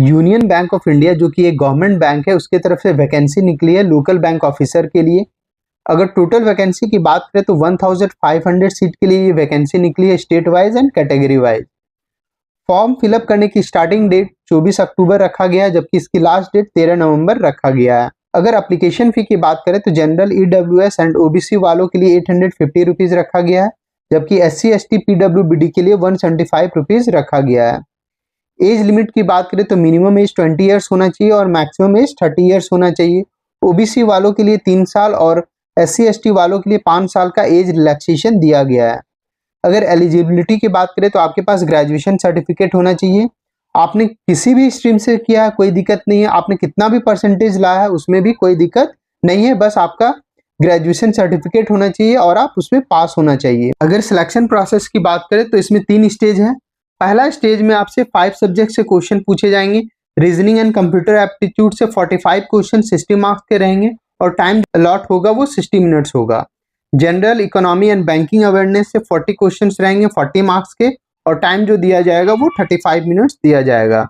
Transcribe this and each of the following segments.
Union bank of India जो कि एक गवर्नमेंट बैंक है, उसके तरफ से वैकेंसी निकली है लोकल बैंक ऑफिसर के लिए। अगर टोटल वैकेंसी की बात करें तो 1500 सीट के लिए ये वैकेंसी निकली है, state wise and category wise. Form fill up करने की स्टार्टिंग डेट 24 अक्टूबर रखा गया है, जबकि इसकी लास्ट डेट 13 नवंबर रखा गया है। अगर एप्लीकेशन फी की बात करें तो जनरल ईडब्ल्यूएस एंड ओबीसी वालों के लिए 850 रुपीज रखा गया है, जबकि एससी एसटी पीडब्ल्यूबीडी के लिए 175 रुपीज रखा गया है। एज लिमिट की बात करें तो मिनिमम एज 20 ईयर्स होना चाहिए और मैक्सिमम एज 30 ईयर्स होना चाहिए। ओबीसी वालों के लिए 3 साल और एससी एसटी वालों के लिए 5 साल का एज रिलैक्सेशन दिया गया है। अगर एलिजिबिलिटी की बात करें तो आपके पास ग्रेजुएशन सर्टिफिकेट होना चाहिए। आपने किसी भी स्ट्रीम से किया है कोई दिक्कत नहीं है, आपने कितना भी परसेंटेज लाया है उसमें भी कोई दिक्कत नहीं है, बस आपका ग्रेजुएशन सर्टिफिकेट होना चाहिए और आप उसमें पास होना चाहिए। अगर सिलेक्शन प्रोसेस की बात करें तो इसमें 3 स्टेज है। पहला स्टेज में आपसे 5 सब्जेक्ट से क्वेश्चन पूछे जाएंगे। रीजनिंग एंड कंप्यूटर एप्टीट्यूड से 45 क्वेश्चन 60 मार्क्स के रहेंगे और टाइम अलॉट होगा वो 60 मिनट्स होगा। General economy and banking awareness से 40 क्वेश्चंस रहेंगे 40 मार्क्स के और टाइम जो दिया जाएगा वो 35 मिनट्स दिया जाएगा।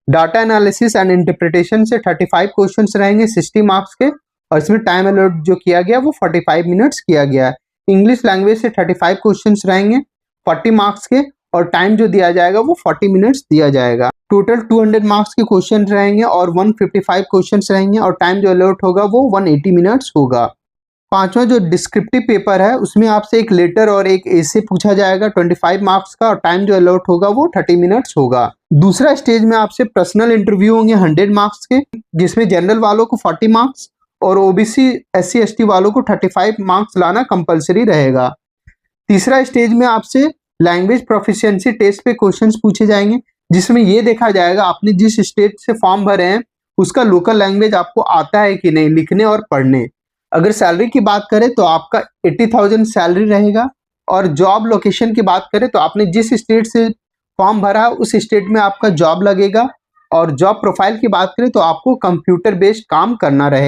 डाटा एनालिसिस एंड इंटरप्रिटेशन से 35 क्वेश्चंस रहेंगे 60 मार्क्स के और इसमें टाइम अलॉट जो किया गया वो 45 मिनट्स किया गया है। इंग्लिश लैंग्वेज से 35 क्वेश्चंस रहेंगे 40 मार्क्स के और टाइम जो दिया जाएगा वो 40 मिनट्स दिया जाएगा। टोटल 200 मार्क्स के क्वेश्चन रहेंगे और 155 क्वेश्चंस रहेंगे और टाइम जो अलॉट होगा वो 180 मिनट्स होगा। पांचवा जो डिस्क्रिप्टिव पेपर है उसमें आपसे एक लेटर और एक एसे पूछा जाएगा 25 मार्क्स का और टाइम जो अलॉट होगा वो 30 मिनट्स होगा। दूसरा स्टेज में आपसे पर्सनल इंटरव्यू होंगे 100 मार्क्स के, जिसमें जनरल वालों को 40 मार्क्स और ओबीसी एससी एसटी वालों को 35 मार्क्स लाना कंपलसरी रहेगा। तीसरा स्टेज में आपसे लैंग्वेज प्रोफिशिएंसी टेस्ट पे क्वेश्चंस पूछे जाएंगे, जिसमें ये देखा जाएगा आपने जिस स्टेट से फॉर्म भरे हैं उसका लोकल लैंग्वेज आपको आता है कि नहीं लिखने और पढ़ने। अगर सैलरी की बात करें तो आपका 80,000 सैलरी रहेगा और जॉब लोकेशन की बात करें तो आपने जिस स्टेट से फॉर्म भरा उस स्टेट में आपका जॉब लगेगा और जॉब प्रोफाइल की बात करें तो आपको कंप्यूटर बेस्ड काम करना रहेगा।